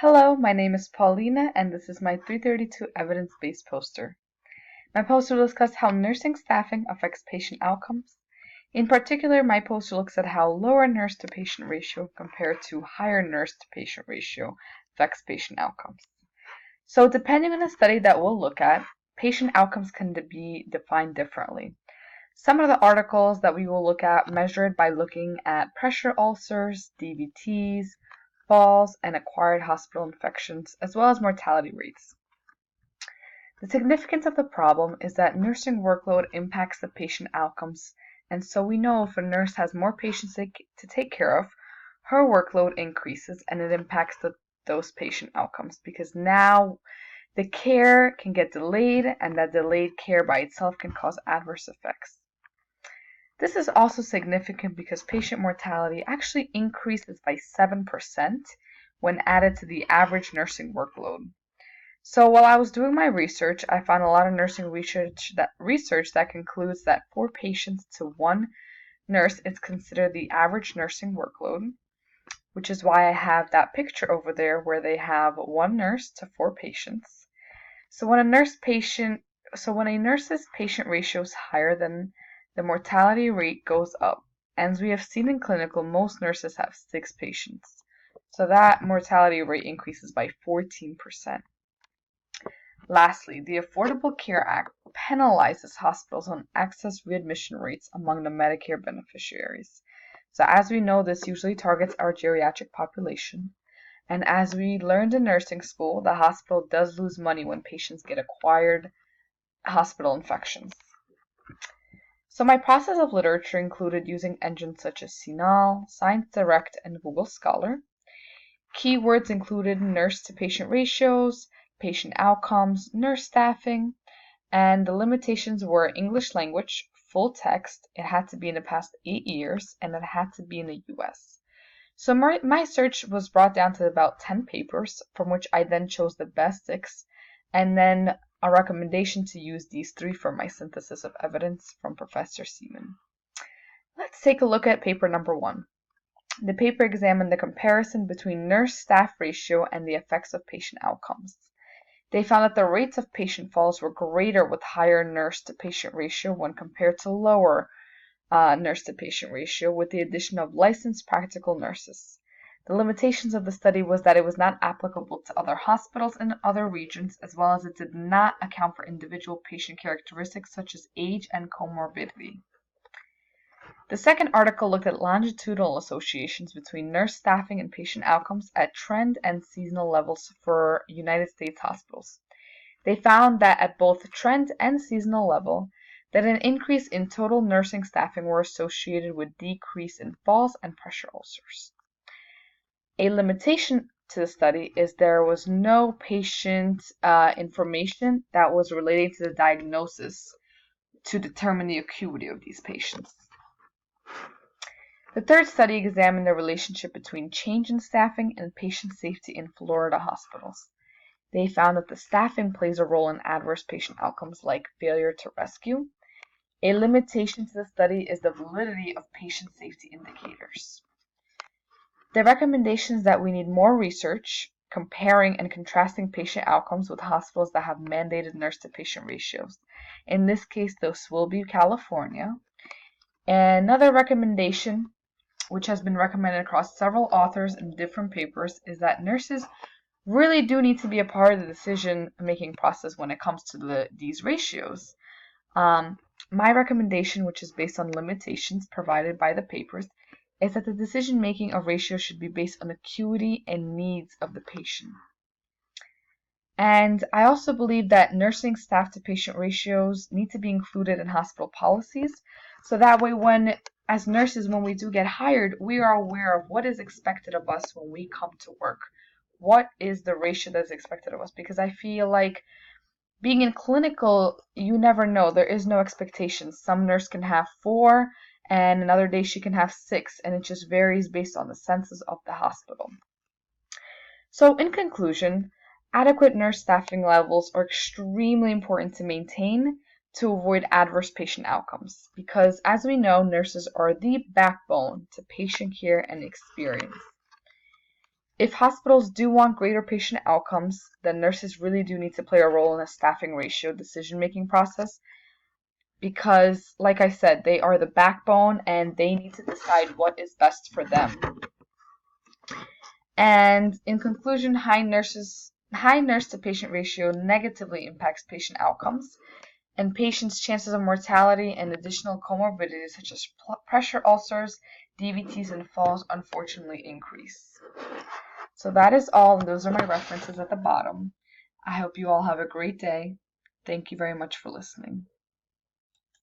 Hello, my name is Paulina, and this is my 332 evidence-based poster. My poster will discuss how nursing staffing affects patient outcomes. In particular, my poster looks at how lower nurse-to-patient ratio compared to higher nurse-to-patient ratio affects patient outcomes. So depending on the study that we'll look at, patient outcomes can be defined differently. Some of the articles that we will look at measure it by looking at pressure ulcers, DVTs, falls, and acquired hospital infections, as well as mortality rates. The significance of the problem is that nursing workload impacts the patient outcomes, and so we know if a nurse has more patients to take care of, her workload increases and it impacts those patient outcomes because now the care can get delayed, and that delayed care by itself can cause adverse effects. This is also significant because patient mortality actually increases by 7% when added to the average nursing workload. So while I was doing my research, I found a lot of nursing research that concludes that 4 patients to 1 nurse is considered the average nursing workload, which is why I have that picture over there where they have 1 nurse to 4 patients. So when a nurse's patient ratio is higher, then the mortality rate goes up. And as we have seen in clinical, most nurses have 6 patients. So that mortality rate increases by 14%. Lastly, the Affordable Care Act penalizes hospitals on excess readmission rates among the Medicare beneficiaries. So as we know, this usually targets our geriatric population. And as we learned in nursing school, the hospital does lose money when patients get acquired hospital infections. So my process of literature included using engines such as CNAL, ScienceDirect, and Google Scholar. Keywords included nurse-to-patient ratios, patient outcomes, nurse staffing, and the limitations were English language, full text, it had to be in the past 8 years, and it had to be in the US. So my search was brought down to about 10 papers, from which I then chose the best 6, and then a recommendation to use these 3 for my synthesis of evidence from Professor Seaman. Let's take a look at paper number 1. The paper examined the comparison between nurse-staff ratio and the effects of patient outcomes. They found that the rates of patient falls were greater with higher nurse-to-patient ratio when compared to lower nurse-to-patient ratio with the addition of licensed practical nurses. The limitations of the study was that it was not applicable to other hospitals in other regions, as well as it did not account for individual patient characteristics such as age and comorbidity. The second article looked at longitudinal associations between nurse staffing and patient outcomes at trend and seasonal levels for United States hospitals. They found that at both trend and seasonal level, that an increase in total nursing staffing were associated with decrease in falls and pressure ulcers. A limitation to the study is there was no patient information that was relating to the diagnosis to determine the acuity of these patients. The third study examined the relationship between change in staffing and patient safety in Florida hospitals. They found that the staffing plays a role in adverse patient outcomes like failure to rescue. A limitation to the study is the validity of patient safety indicators. The recommendation is that we need more research comparing and contrasting patient outcomes with hospitals that have mandated nurse-to-patient ratios. In this case, this will be California. Another recommendation, which has been recommended across several authors in different papers, is that nurses really do need to be a part of the decision-making process when it comes to these ratios. My recommendation, which is based on limitations provided by the papers, is that the decision-making of ratios should be based on acuity and needs of the patient. And I also believe that nursing staff-to-patient ratios need to be included in hospital policies, so that way as nurses, when we do get hired, we are aware of what is expected of us when we come to work. What is the ratio that is expected of us? Because I feel like being in clinical, you never know. There is no expectation. Some nurse can have 4, and another day she can have 6, and it just varies based on the census of the hospital. So in conclusion, adequate nurse staffing levels are extremely important to maintain to avoid adverse patient outcomes, because as we know, nurses are the backbone to patient care and experience. If hospitals do want greater patient outcomes, then nurses really do need to play a role in the staffing ratio decision-making process because, like I said, they are the backbone and they need to decide what is best for them. And in conclusion, high nurse to patient ratio negatively impacts patient outcomes, and patients' chances of mortality and additional comorbidities such as pressure ulcers, DVTs, and falls unfortunately increase. So that is all, and those are my references at the bottom. I hope you all have a great day. Thank you very much for listening.